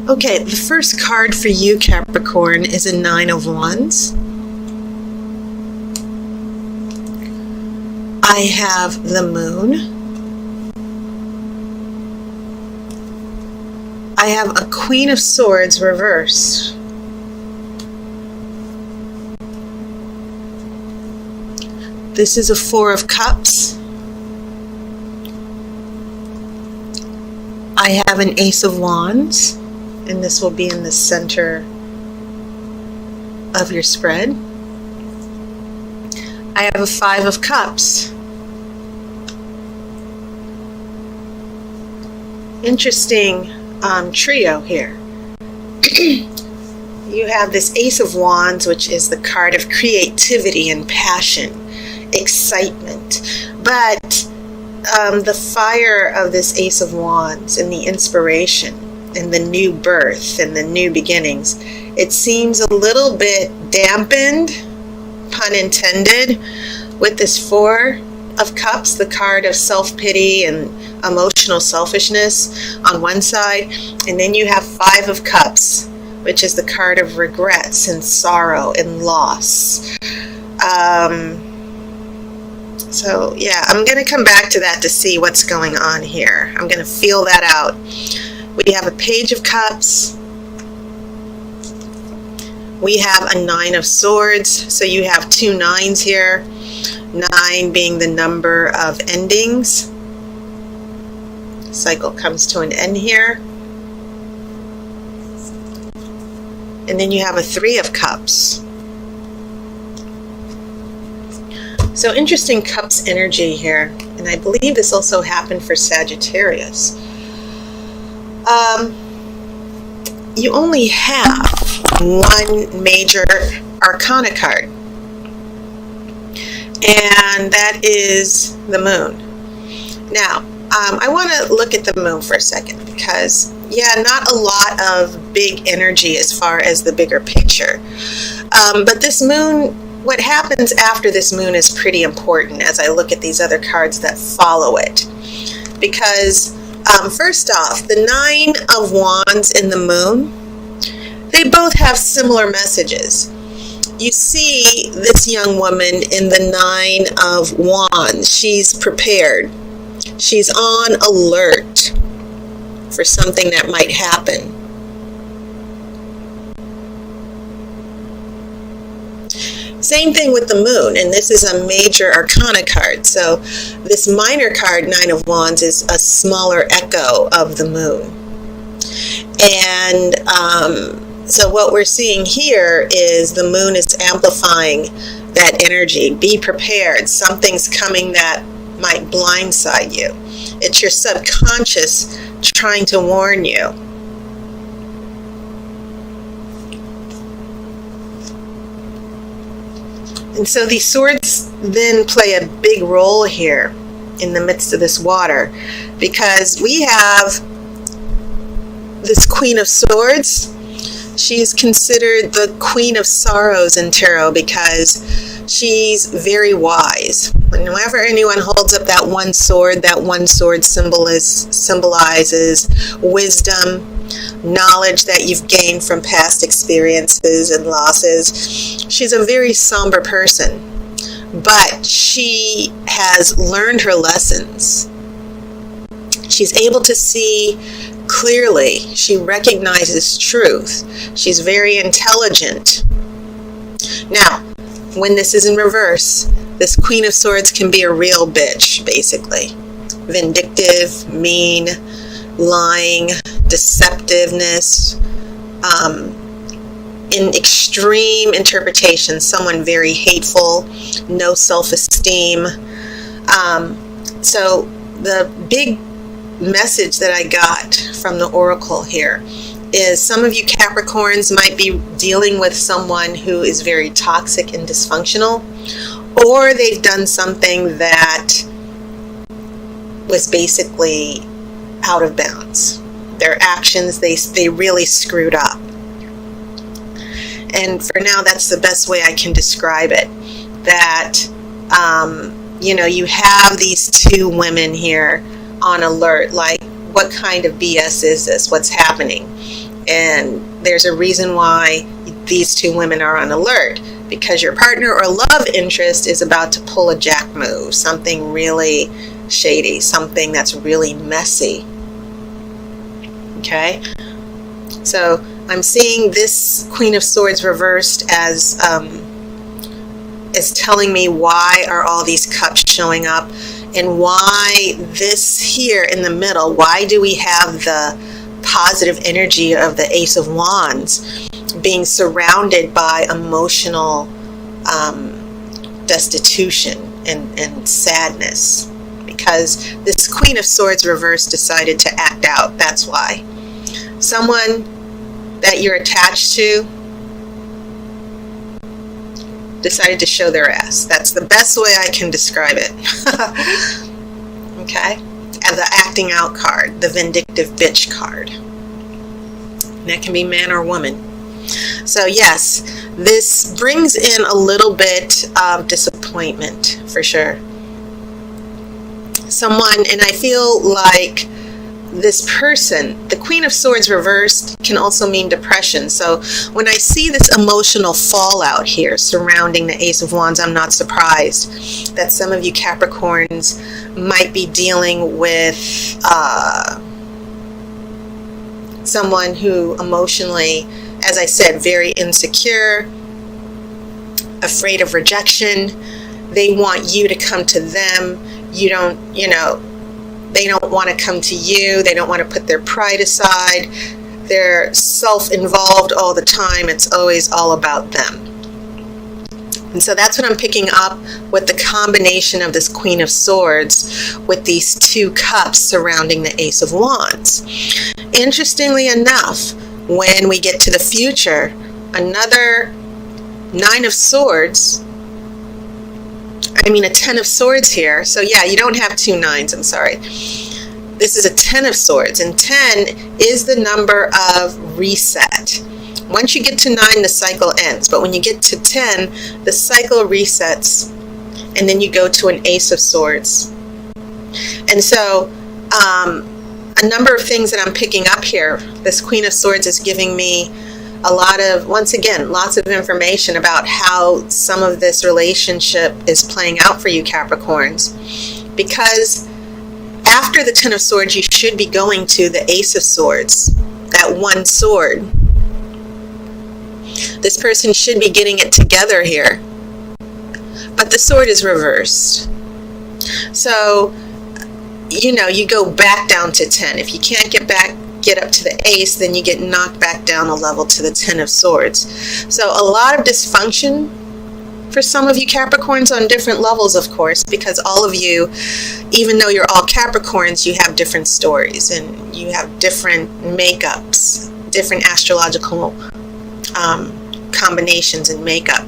Okay, the first card for you, Capricorn, is a Nine of Wands. I have the Moon. I have a Queen of Swords reversed. This is a Four of Cups. I have an Ace of Wands, and this will be in the center of your spread. I have a Five of Cups. Interesting trio here. You have this Ace of Wands, which is the card of creativity and passion, excitement, but the fire of this Ace of Wands and the inspiration and the new birth and the new beginnings, it seems a little bit dampened, pun intended, with this Four of Cups, the card of self-pity and emotional selfishness on one side, and then you have Five of Cups, which is the card of regrets and sorrow and loss. So yeah, I'm going to come back to that to see what's going on here. I'm going to feel that out. We have a Page of Cups. We have a Nine of Swords. So you have two nines here. 9 being the number of endings. Cycle comes to an end here. And then you have a Three of Cups. So interesting Cups energy here. And I believe this also happened for Sagittarius. You only have one major arcana card, and that is the Moon. Now, I want to look at the Moon for a second because, yeah, not a lot of big energy as far as the bigger picture. But this Moon, what happens after this Moon is pretty important as I look at these other cards that follow it. Because, first off, the Nine of Wands and the Moon, they both have similar messages. You see this young woman in the Nine of Wands. She's prepared. She's on alert for something that might happen. Same thing with the Moon, and this is a major arcana card. So this minor card, Nine of Wands, is a smaller echo of the Moon. And so what we're seeing here is the Moon is amplifying that energy. Be prepared. Something's coming that might blindside you. It's your subconscious trying to warn you. And so these swords then play a big role here in the midst of this water, because we have this Queen of Swords. She is considered the Queen of Sorrows in tarot because she's very wise. Whenever anyone holds up that one sword symbolizes wisdom, knowledge that you've gained from past experiences and losses. She's a very somber person, but she has learned her lessons. She's able to see clearly. She recognizes truth. She's very intelligent. Now, when this is in reverse, this Queen of Swords can be a real bitch, basically. Vindictive, mean, lying, deceptiveness, in extreme interpretation, someone very hateful, no self-esteem. So the big message that I got from the oracle here is some of you Capricorns might be dealing with someone who is very toxic and dysfunctional, or they've done something that was basically out of bounds. Their actions, they really screwed up. And for now, that's the best way I can describe it. That, you have these two women here on alert, like, what kind of BS is this? What's happening? And there's a reason why these two women are on alert, because your partner or love interest is about to pull a jack move, something really shady, something that's really messy. Okay? So I'm seeing this Queen of Swords reversed as telling me why are all these cups showing up, and why this here in the middle, why do we have the positive energy of the Ace of Wands being surrounded by emotional destitution and sadness? Because this Queen of Swords reversed decided to act out. That's why. Someone that you're attached to decided to show their ass. That's the best way I can describe it. Okay? And the acting out card, the vindictive bitch card. And that can be man or woman. So yes, this brings in a little bit of disappointment for sure. Someone, and I feel like this person, the Queen of Swords reversed can also mean depression. So when I see this emotional fallout here surrounding the Ace of Wands, I'm not surprised that some of you Capricorns might be dealing with someone who emotionally, as I said, very insecure, afraid of rejection. They want you to come to them. You don't, they don't want to come to you. They don't want to put their pride aside. They're self-involved all the time. It's always all about them. And so that's what I'm picking up with the combination of this Queen of Swords with these two cups surrounding the Ace of Wands. Interestingly enough, when we get to the future, another Nine of Swords, a 10 of Swords here. So yeah, you don't have two nines, I'm sorry. This is a 10 of Swords, and 10 is the number of reset. Once you get to 9, the cycle ends. But when you get to 10, the cycle resets, and then you go to an Ace of Swords. And so, a number of things that I'm picking up here. This Queen of Swords is giving me a lot of, once again, lots of information about how some of this relationship is playing out for you Capricorns. Because after the 10 of Swords, you should be going to the Ace of Swords, that one sword. This person should be getting it together here. But the sword is reversed. So, you go back down to 10. If you can't get up to the Ace, then you get knocked back down a level to the 10 of Swords. So a lot of dysfunction for some of you Capricorns on different levels, of course, because all of you, even though you're all Capricorns, you have different stories and you have different makeups, different astrological combinations and makeup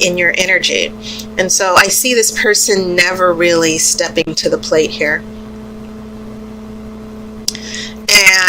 in your energy. And so I see this person never really stepping to the plate here.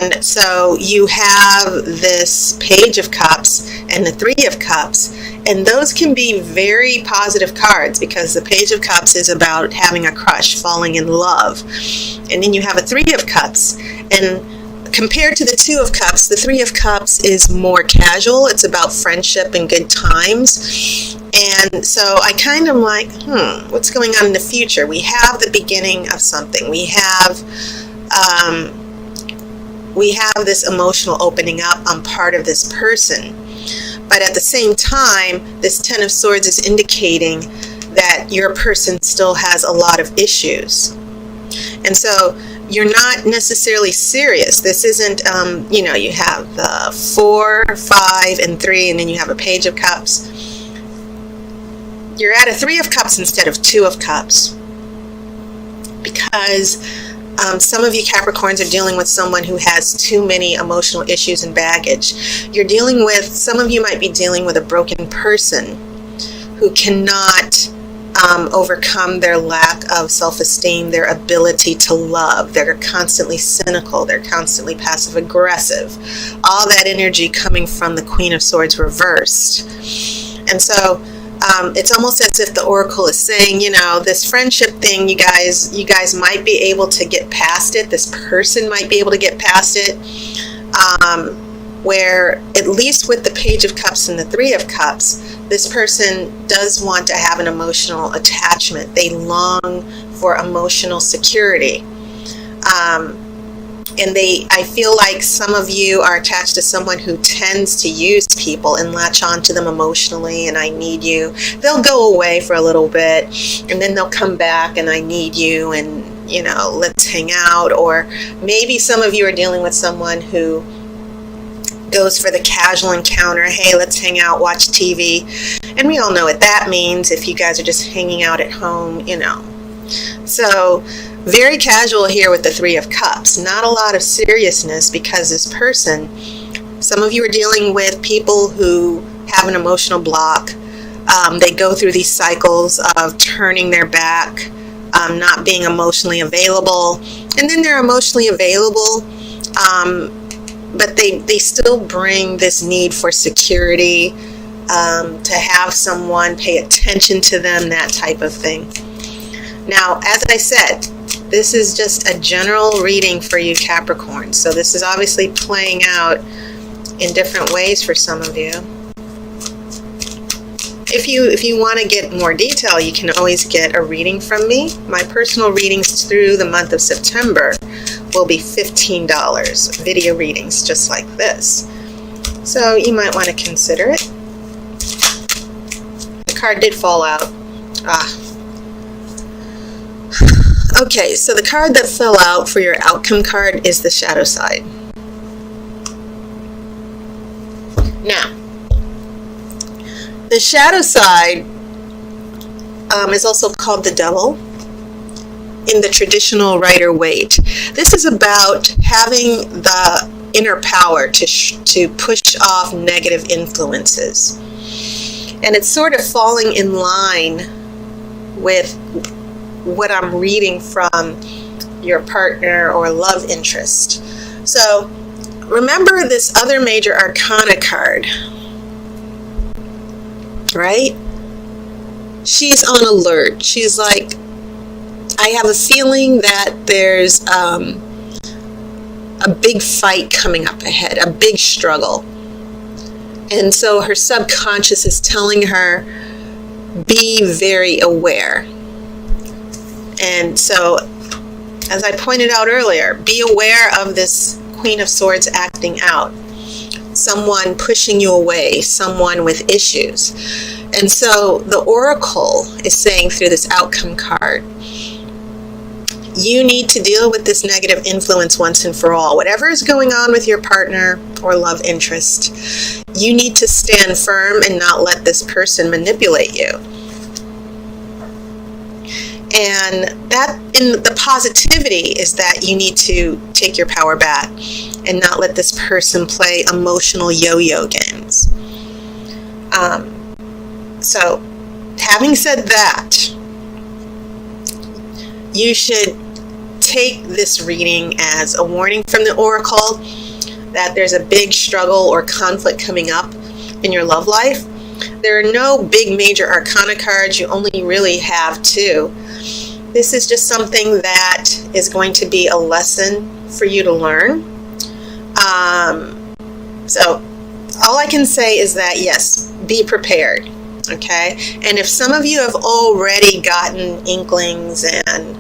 And so you have this Page of Cups and the Three of Cups, and those can be very positive cards because the Page of Cups is about having a crush, falling in love. And then you have a Three of Cups, and compared to the Two of Cups, the Three of Cups is more casual. It's about friendship and good times. And so I kind of like, what's going on in the future? We have the beginning of something. We have this emotional opening up on part of this person. But at the same time, this 10 of Swords is indicating that your person still has a lot of issues. And so you're not necessarily serious. This isn't, you have the 4, 5, and 3, and then you have a Page of Cups. You're at a 3 of Cups instead of 2 of Cups. Because some of you Capricorns are dealing with someone who has too many emotional issues and baggage. Some of you might be dealing with a broken person who cannot overcome their lack of self-esteem, their ability to love. They're constantly cynical. They're constantly passive-aggressive. All that energy coming from the Queen of Swords reversed. And so it's almost as if the Oracle is saying, this friendship thing, you guys might be able to get past it. This person might be able to get past it. where, at least with the Page of Cups and the Three of Cups, this person does want to have an emotional attachment. They long for emotional security. And I feel like some of you are attached to someone who tends to use people and latch onto them emotionally, and I need you. They'll go away for a little bit, and then they'll come back, and I need you, and, you know, let's hang out. Or maybe some of you are dealing with someone who goes for the casual encounter. Hey, let's hang out, watch TV. And we all know what that means if you guys are just hanging out at home, you know. So very casual here with the Three of Cups. Not a lot of seriousness, because this person, some of you are dealing with people who have an emotional block. They go through these cycles of turning their back, not being emotionally available, and then they're emotionally available, but they still bring this need for security, to have someone pay attention to them, that type of thing. Now, as I said, this is just a general reading for you, Capricorn. So this is obviously playing out in different ways for some of you. If you want to get more detail, you can always get a reading from me. My personal readings through the month of September will be $15. Video readings just like this. So you might want to consider it. The card did fall out. Okay, so the card that fell out for your outcome card is the shadow side. Now, the shadow side is also called the devil in the traditional Rider-Waite. This is about having the inner power to push off negative influences. And it's sort of falling in line with what I'm reading from your partner or love interest. So remember this other major arcana card, right? She's on alert. She's like, I have a feeling that there's a big fight coming up ahead, a big struggle. And so her subconscious is telling her, be very aware. And so, as I pointed out earlier, be aware of this Queen of Swords acting out. Someone pushing you away, someone with issues. And so the Oracle is saying through this outcome card, you need to deal with this negative influence once and for all. Whatever is going on with your partner or love interest, you need to stand firm and not let this person manipulate you. And that, in the positivity, is that you need to take your power back and not let this person play emotional yo-yo games. So, having said that, you should take this reading as a warning from the Oracle that there's a big struggle or conflict coming up in your love life. There are no big major arcana cards. You only really have two. This is just something that is going to be a lesson for you to learn. So all I can say is that, yes, be prepared, okay? And if some of you have already gotten inklings and,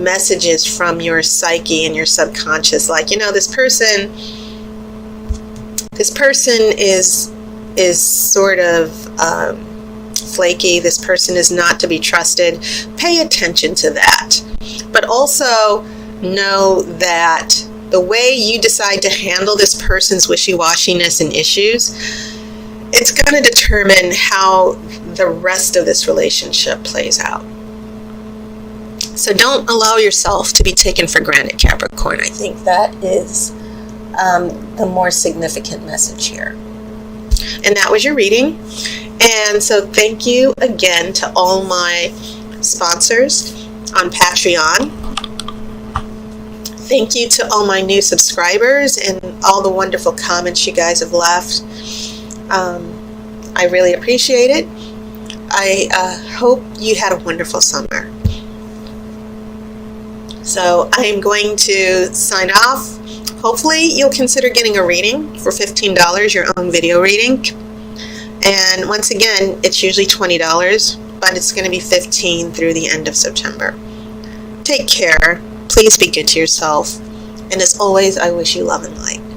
messages from your psyche and your subconscious, like, this person is sort of flaky, this person is not to be trusted, pay attention to that. But also know that the way you decide to handle this person's wishy-washiness and issues, it's going to determine how the rest of this relationship plays out. So don't allow yourself to be taken for granted, Capricorn. I think that is the more significant message here. And that was your reading. And so thank you again to all my sponsors on Patreon. Thank you to all my new subscribers and all the wonderful comments you guys have left. I really appreciate it. I hope you had a wonderful summer. So I am going to sign off hopefully you'll consider getting a reading for $15, your own video reading. And once again, it's usually $20, but it's going to be $15 through the end of September. Take care. Please be good to yourself. And as always, I wish you love and light.